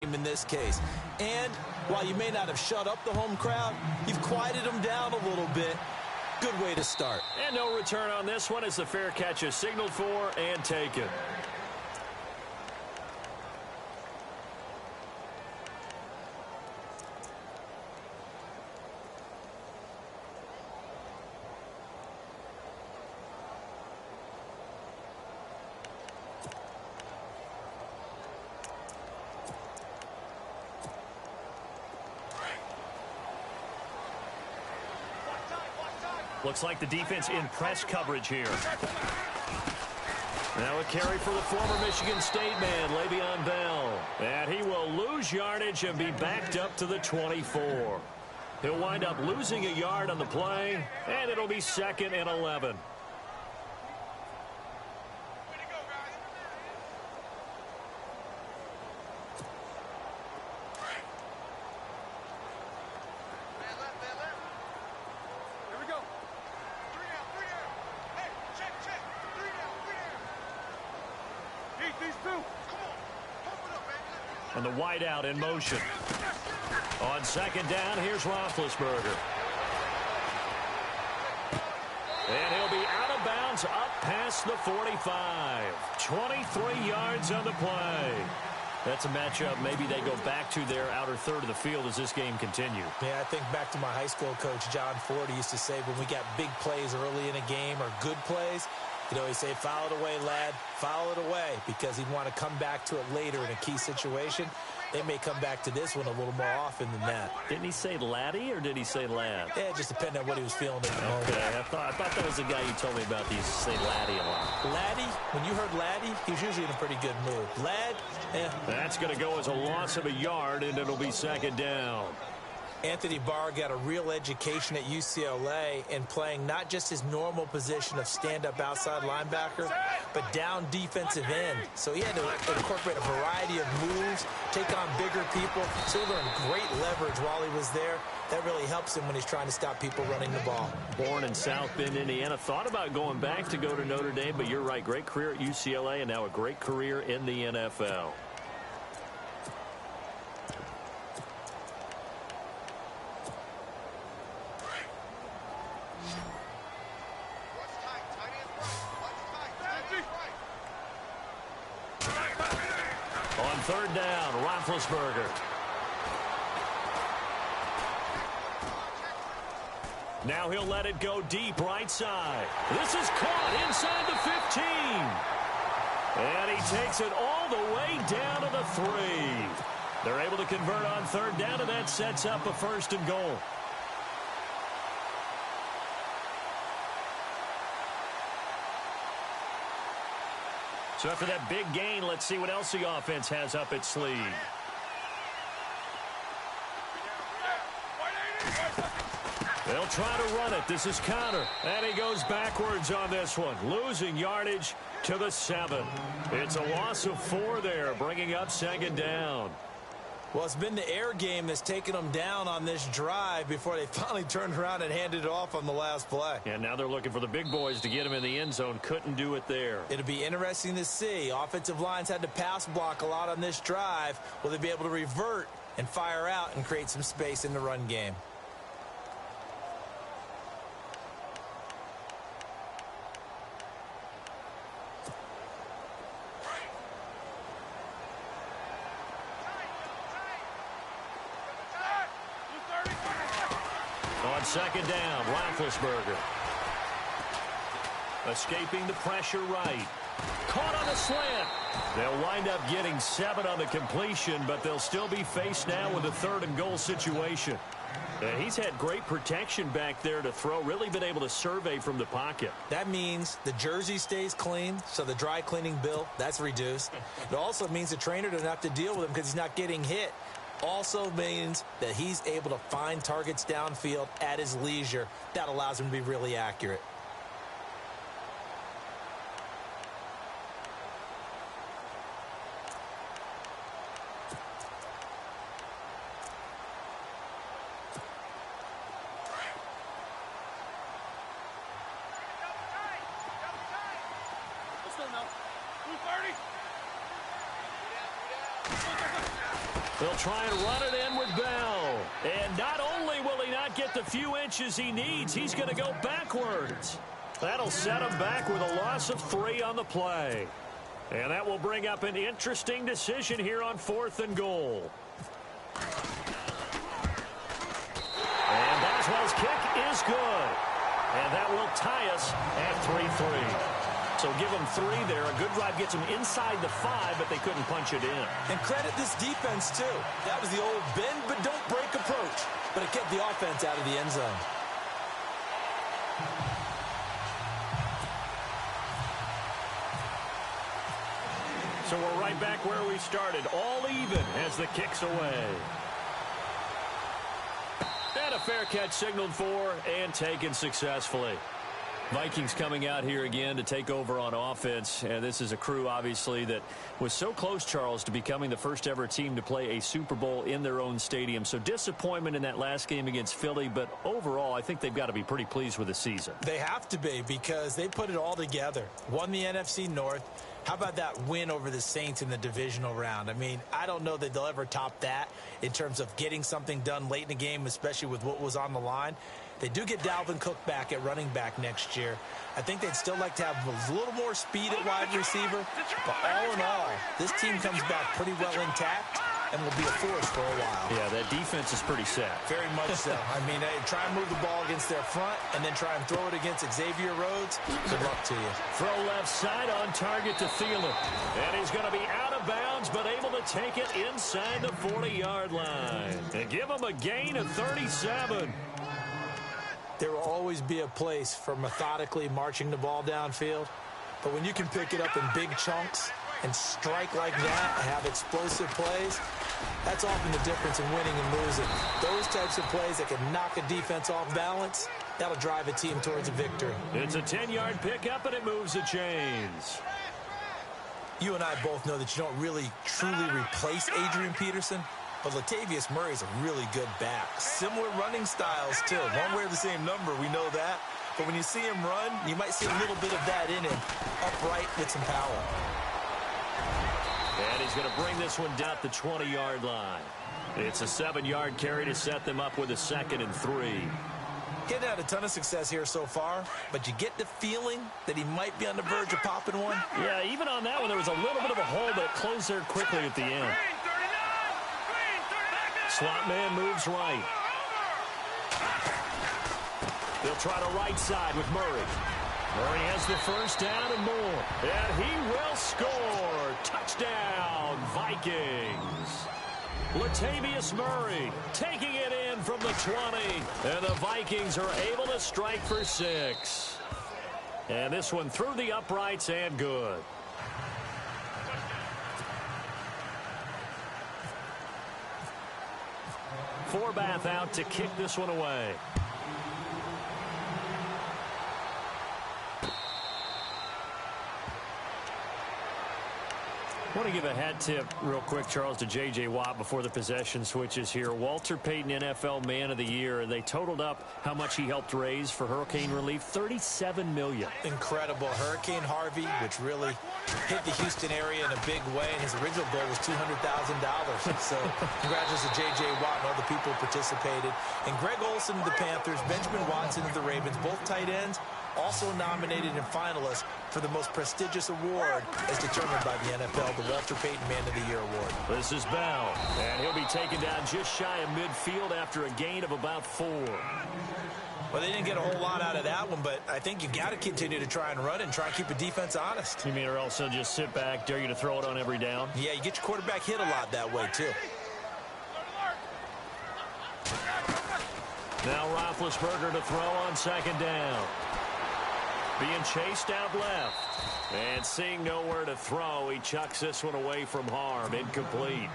in this case. And while you may not have shut up the home crowd, you've quieted them down a little bit. Good way to start. And no return on this one as the fair catch is signaled for and taken. Looks like the defense in press coverage here. Now a carry for the former Michigan State man, Le'Veon Bell. And he will lose yardage and be backed up to the 24. He'll wind up losing a yard on the play, and it'll be 2nd and 11. And the wideout in motion. On 2nd down, here's Roethlisberger. And he'll be out of bounds up past the 45. 23 yards on the play. That's a matchup maybe they go back to their outer third of the field as this game continues. Yeah, I think back to my high school coach, John Ford. He used to say when we got big plays early in a game or good plays, he'd always say, foul it away, lad, foul it away, because he'd want to come back to it later in a key situation. They may come back to this one a little more often than that. Didn't he say laddie or did he say lad? Yeah, it just depended on what he was feeling at the moment. Okay, I thought that was the guy you told me about. He used to say laddie a lot. Laddie, when you heard laddie, he was usually in a pretty good mood. Lad, yeah. That's going to go as a loss of a yard, and it'll be 2nd down. Anthony Barr got a real education at UCLA in playing not just his normal position of stand-up outside linebacker, but down defensive end. So he had to incorporate a variety of moves, take on bigger people. So he learned great leverage while he was there. That really helps him when he's trying to stop people running the ball. Born in South Bend, Indiana. Thought about going back to go to Notre Dame, but you're right. Great career at UCLA and now a great career in the NFL. On 3rd down, Roethlisberger. Now he'll let it go deep right side. This is caught inside the 15. And he takes it all the way down to the 3. They're able to convert on 3rd down, and that sets up a 1st and goal. So after that big gain, let's see what else the offense has up its sleeve. They'll try to run it. This is Connor. And he goes backwards on this one, losing yardage to the 7. It's a loss of 4 there, bringing up 2nd down. Well, it's been the air game that's taken them down on this drive before they finally turned around and handed it off on the last play. And now they're looking for the big boys to get him in the end zone. Couldn't do it there. It'll be interesting to see. Offensive lines had to pass block a lot on this drive. Will they be able to revert and fire out and create some space in the run game? On 2nd down, Roethlisberger. Escaping the pressure right. Caught on the slant. They'll wind up getting 7 on the completion, but they'll still be faced now with a 3rd and goal situation. And he's had great protection back there to throw, really been able to survey from the pocket. That means the jersey stays clean, so the dry cleaning bill, that's reduced. It also means the trainer doesn't have to deal with him because he's not getting hit. Also means that he's able to find targets downfield at his leisure. That allows him to be really accurate. They'll try and run it in with Bell. And not only will he not get the few inches he needs, he's going to go backwards. That'll set him back with a loss of 3 on the play. And that will bring up an interesting decision here on 4th and goal. And Boswell's kick is good. And that will tie us at 3-3. So give them 3 there. A good drive gets them inside the 5, but they couldn't punch it in. And credit this defense, too. That was the old bend but don't break approach. But it kept the offense out of the end zone. So we're right back where we started. All even as the kick's away. And a fair catch signaled for and taken successfully. Vikings coming out here again to take over on offense. And this is a crew, obviously, that was so close, Charles, to becoming the first ever team to play a Super Bowl in their own stadium. So disappointment in that last game against Philly. But overall, I think they've got to be pretty pleased with the season. They have to be, because they put it all together. Won the NFC North. How about that win over the Saints in the divisional round? I mean, I don't know that they'll ever top that in terms of getting something done late in the game, especially with what was on the line. They do get Dalvin Cook back at running back next year. I think they'd still like to have a little more speed at wide receiver. But all in all, this team comes back pretty well intact and will be a force for a while. Yeah, that defense is pretty set. Very much so. I mean, try and move the ball against their front and then try and throw it against Xavier Rhodes. Good luck to you. Throw left side on target to Thielen. And he's going to be out of bounds, but able to take it inside the 40-yard line. And give him a gain of 37. There will always be a place for methodically marching the ball downfield. But when you can pick it up in big chunks and strike like that and have explosive plays, that's often the difference in winning and losing. Those types of plays that can knock a defense off balance, that'll drive a team towards a victory. It's a 10-yard pickup, and it moves the chains. You and I both know that you don't really truly replace Adrian Peterson, but Latavius Murray is a really good back. Similar running styles, too. Won't wear the same number, we know that. But when you see him run, you might see a little bit of that in him, upright with some power. And he's going to bring this one down the 20-yard line. It's a 7-yard carry to set them up with a 2nd and 3. Getting had a ton of success here so far, but you get the feeling that he might be on the verge of popping one. Yeah, even on that one, there was a little bit of a hole, but it closed there quickly at the end. Slot man moves right. They'll try to right side with Murray. Murray has the first down and more. And he will score. Touchdown, Vikings. Latavius Murray taking it in from the 20. And the Vikings are able to strike for 6. And this one through the uprights and good. Forbath out to kick this one away. I want to give a hat tip real quick, Charles, to J.J. Watt before the possession switches here. Walter Payton, NFL Man of the Year. They totaled up how much he helped raise for hurricane relief, $37 million. Incredible. Hurricane Harvey, which really hit the Houston area in a big way, and his original goal was $200,000. So congratulations to J.J. Watt and all the people who participated. And Greg Olsen of the Panthers, Benjamin Watson of the Ravens, both tight ends, also nominated and finalists for the most prestigious award as determined by the NFL, the Walter Payton Man of the Year Award. This is Bell, and he'll be taken down just shy of midfield after a gain of about 4. Well, they didn't get a whole lot out of that one, but I think you got to continue to try and run and try and keep a defense honest. You mean or else they'll just sit back, dare you to throw it on every down? Yeah, you get your quarterback hit a lot that way, too. Now Roethlisberger to throw on 2nd down. Being chased out left. And seeing nowhere to throw, he chucks this one away from harm. Incomplete.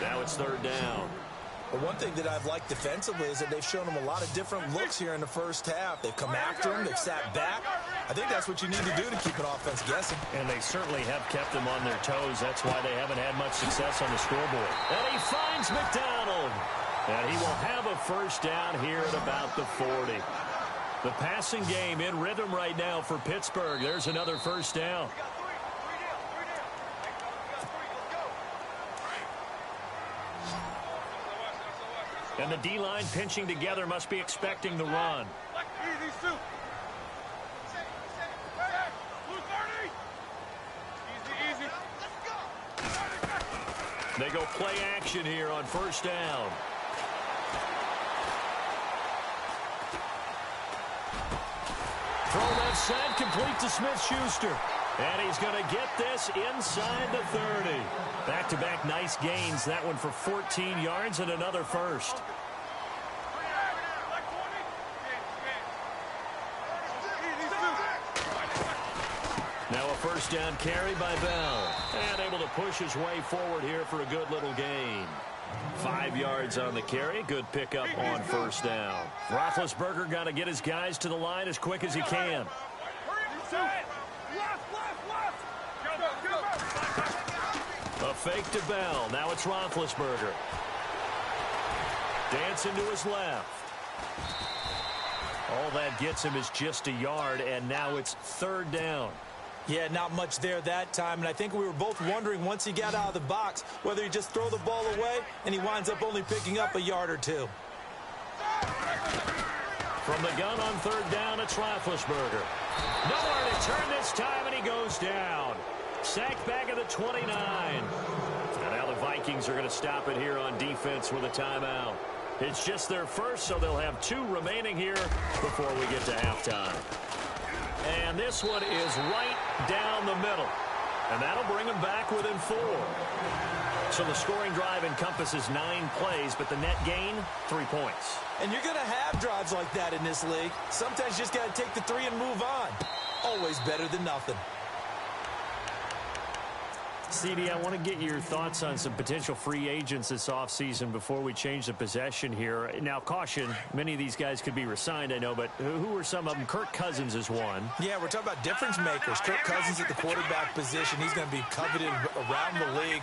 Now it's 3rd down. Well, one thing that I've liked defensively is that they've shown him a lot of different looks here in the first half. They've come after him. They've sat back. I think that's what you need to do to keep an offense guessing. And they certainly have kept them on their toes. That's why they haven't had much success on the scoreboard. And he finds McDonald. And he will have a first down here at about the 40. The passing game in rhythm right now for Pittsburgh. There's another first down. And the D-line pinching together must be expecting the run. They go play action here on first down. Throw left side, complete to Smith-Schuster. And he's going to get this inside the 30. Back-to-back nice gains. That one for 14 yards and another first. Now a first down carry by Bell. And able to push his way forward here for a good little gain. 5 yards on the carry. Good pickup on first down. Roethlisberger got to get his guys to the line as quick as he can. A fake to Bell. Now it's Roethlisberger. Dancing to his left. All that gets him is just a yard, and now it's third down. Yeah, not much there that time, and I think we were both wondering once he got out of the box whether he'd just throw the ball away, and he winds up only picking up a yard or two. From the gun on third down, it's Roethlisberger. Nowhere to turn this time, and he goes down. Sacked back at the 29. And now the Vikings are going to stop it here on defense with a timeout. It's just their first, so they'll have 2 remaining here before we get to halftime. And this one is right down the middle. And that'll bring them back within 4. So the scoring drive encompasses 9 plays, but the net gain, 3 points. And you're going to have drives like that in this league. Sometimes you just got to take the 3 and move on. Always better than nothing. CD, I want to get your thoughts on some potential free agents this offseason before we change the possession here. Now, caution, many of these guys could be re-signed, I know, but who are some of them? Kirk Cousins is one. Yeah, we're talking about difference makers. Kirk Cousins at the quarterback position. He's going to be coveted around the league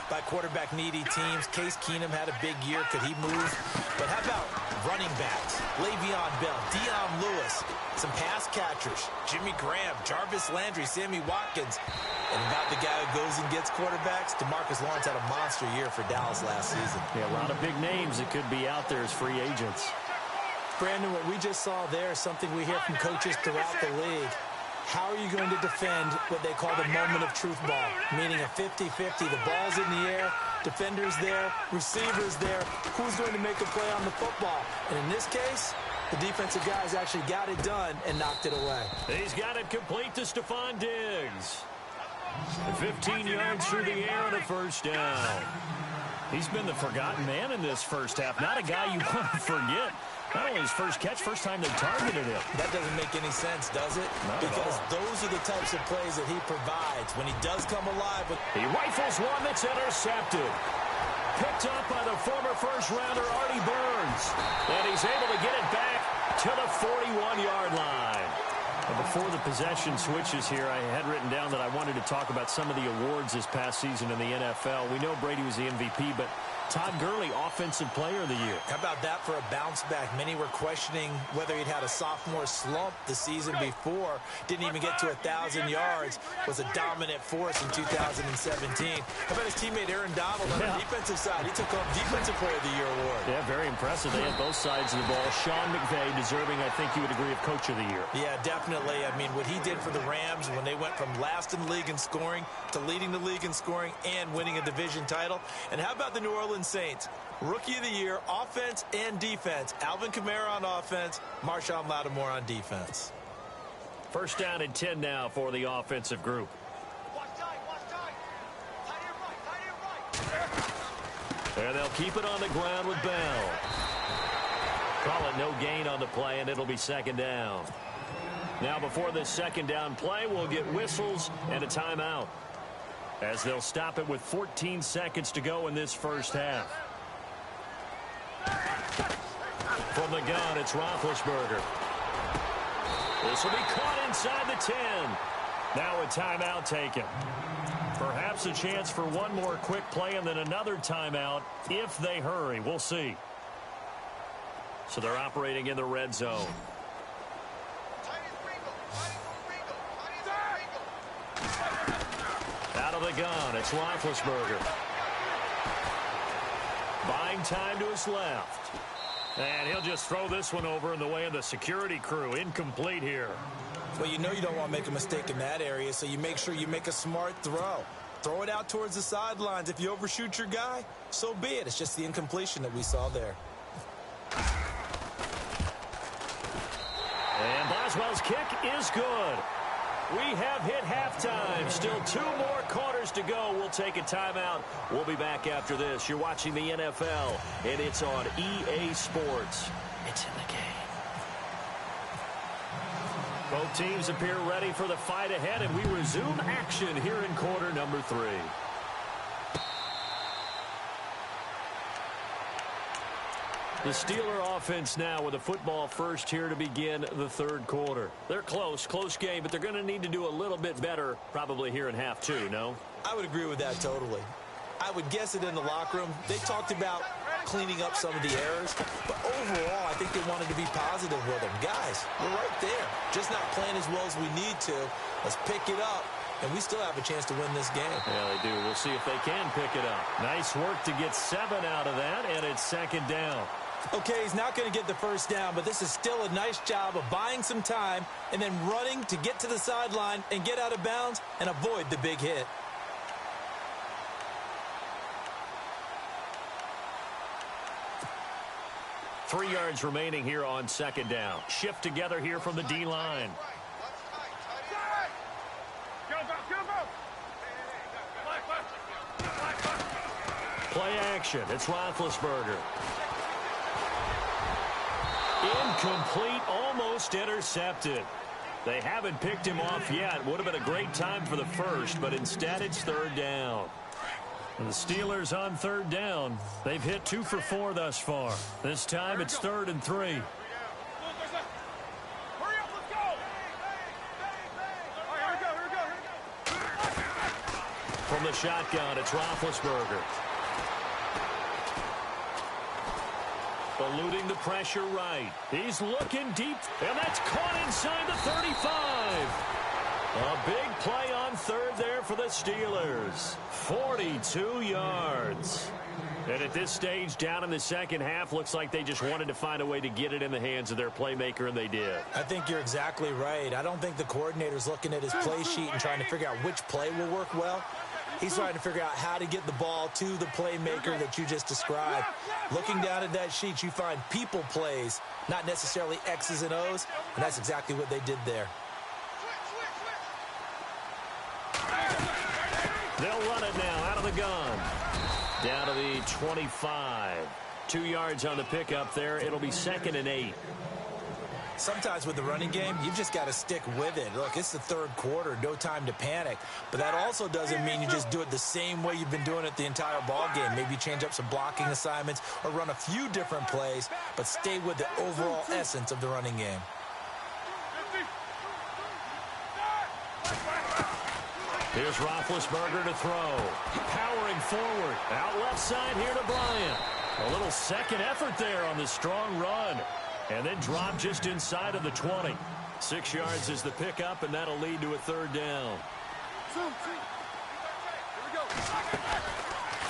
by quarterback-needy teams. Case Keenum had a big year. Could he move? But how about running backs? Le'Veon Bell, Dion Lewis, some pass catchers. Jimmy Graham, Jarvis Landry, Sammy Watkins. And about the guy who goes and gets quarterbacks, DeMarcus Lawrence had a monster year for Dallas last season. Yeah, a lot of big names that could be out there as free agents. Brandon, what we just saw there is something we hear from coaches throughout the league. How are you going to defend what they call the moment of truth ball? Meaning a 50-50. The ball's in the air, defenders there, receivers there. Who's going to make a play on the football? And in this case, the defensive guys actually got it done and knocked it away. He's got it complete to Stephon Diggs. 15 yards through the air and a first down. He's been the forgotten man in this first half. Not a guy you want to forget. Not only his first catch, first time they targeted him. That doesn't make any sense, does it? Because those are the types of plays that he provides when he does come alive. He rifles one that's intercepted. Picked up by the former first-rounder Artie Burns. And he's able to get it back to the 41-yard line. Before the possession switches here, I had written down that I wanted to talk about some of the awards this past season in the NFL. We know Brady was the MVP, but Todd Gurley, Offensive Player of the Year. How about that for a bounce back? Many were questioning whether he'd had a sophomore slump the season before. Didn't even get to 1,000 yards. Was a dominant force in 2017. How about his teammate Aaron Donald on the defensive side? He took home Defensive Player of the Year award. Yeah, very impressive. They had both sides of the ball. Sean McVay deserving, I think you would agree, of Coach of the Year. Yeah, definitely. I mean, what he did for the Rams when they went from last in the league in scoring to leading the league in scoring and winning a division title. And how about the New Orleans Saints? Rookie of the Year, offense and defense. Alvin Kamara on offense, Marshawn Lattimore on defense. First down and 10 now for the offensive group. And they'll keep it on the ground with Bell. Call it no gain on the play, and it'll be second down. Now before this second down play, we'll get whistles and a timeout, as they'll stop it with 14 seconds to go in this first half. From the gun, it's Roethlisberger. This will be caught inside the 10. Now a timeout taken. Perhaps a chance for one more quick play and then another timeout if they hurry. We'll see. So they're operating in the red zone. Out of the gun, it's Roethlisberger. Buying time to his left. And he'll just throw this one over in the way of the security crew. Incomplete here. Well, you know you don't want to make a mistake in that area, so you make sure you make a smart throw. Throw it out towards the sidelines. If you overshoot your guy, so be it. It's just the incompletion that we saw there. And Boswell's kick is good. We have hit halftime. Still 2 more quarters to go. We'll take a timeout. We'll be back after this. You're watching the NFL, and it's on EA Sports. It's in the game. Both teams appear ready for the fight ahead, and we resume action here in quarter number 3. The Steeler offense now with a football first here to begin the third quarter. They're close game, but they're going to need to do a little bit better probably here in half 2, no? I would agree with that totally. I would guess it in the locker room. They talked about cleaning up some of the errors, but overall, I think they wanted to be positive with them. Guys, we're right there. Just not playing as well as we need to. Let's pick it up, and we still have a chance to win this game. Yeah, they do. We'll see if they can pick it up. Nice work to get 7 out of that, and it's second down. Okay, he's not going to get the first down, but this is still a nice job of buying some time and then running to get to the sideline and get out of bounds and avoid the big hit. Three yards remaining here on second down. Shift together here from the D-line. Play action. It's Roethlisberger. Incomplete, almost intercepted. They haven't picked him off yet. Would have been a great time for the first, but instead it's third down. And the Steelers on third down. They've hit 2 for 4 thus far. This time it's 3rd and 3. From the shotgun, it's Roethlisberger. Eluding the pressure right. He's looking deep, and that's caught inside the 35. A big play on third there for the Steelers. 42 yards. And at this stage, down in the second half, looks like they just wanted to find a way to get it in the hands of their playmaker, and they did. I think you're exactly right. I don't think the coordinator's looking at his play sheet and trying to figure out which play will work well. He's trying to figure out how to get the ball to the playmaker that you just described. Looking down at that sheet, you find people plays, not necessarily X's and O's, and that's exactly what they did there. They'll run it now out of the gun. Down to the 25. 2 yards on the pickup there. It'll be 2nd and 8. Sometimes with the running game, you've just got to stick with it. Look, it's the third quarter, no time to panic. But that also doesn't mean you just do it the same way you've been doing it the entire ball game. Maybe change up some blocking assignments or run a few different plays, but stay with the overall essence of the running game. Here's Roethlisberger to throw. Powering forward. Out left side here to Bryant. A little second effort there on the strong run. And then drop just inside of the 20. 6 yards is the pickup, and that'll lead to a third down.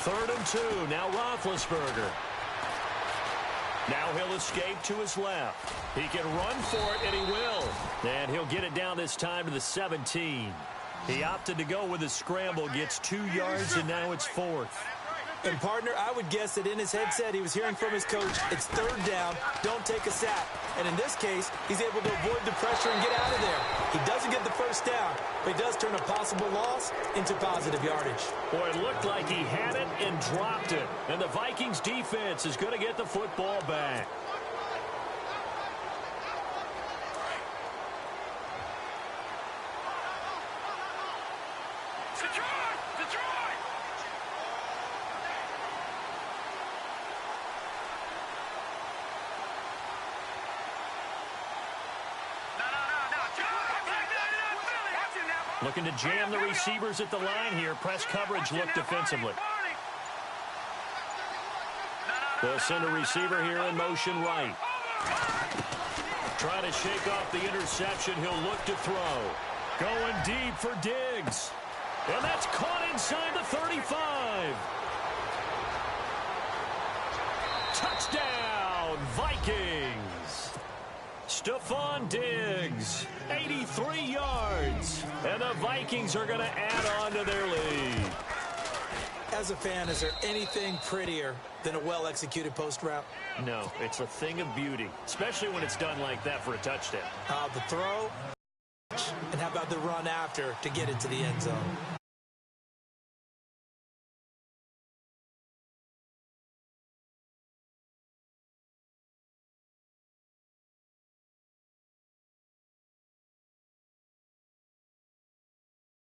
3rd and 2. Now Roethlisberger. Now he'll escape to his left. He can run for it, and he will. And he'll get it down this time to the 17. He opted to go with a scramble, gets 2 yards, and now it's 4th. And, partner, I would guess that in his headset he was hearing from his coach, it's third down, don't take a sack. And in this case, he's able to avoid the pressure and get out of there. He doesn't get the first down, but he does turn a possible loss into positive yardage. Boy, it looked like he had it and dropped it. And the Vikings defense is going to get the football back. Looking to jam the receivers at the line here. Press coverage look defensively. They'll send a receiver here in motion right. Trying to shake off the interception. He'll look to throw. Going deep for Diggs. And that's caught inside the 35. Touchdown, Vikings. Stephon Diggs, 83 yards. And the Vikings are going to add on to their lead. As a fan, is there anything prettier than a well-executed post route? No, it's a thing of beauty, especially when it's done like that for a touchdown. The throw, and how about the run after to get it to the end zone?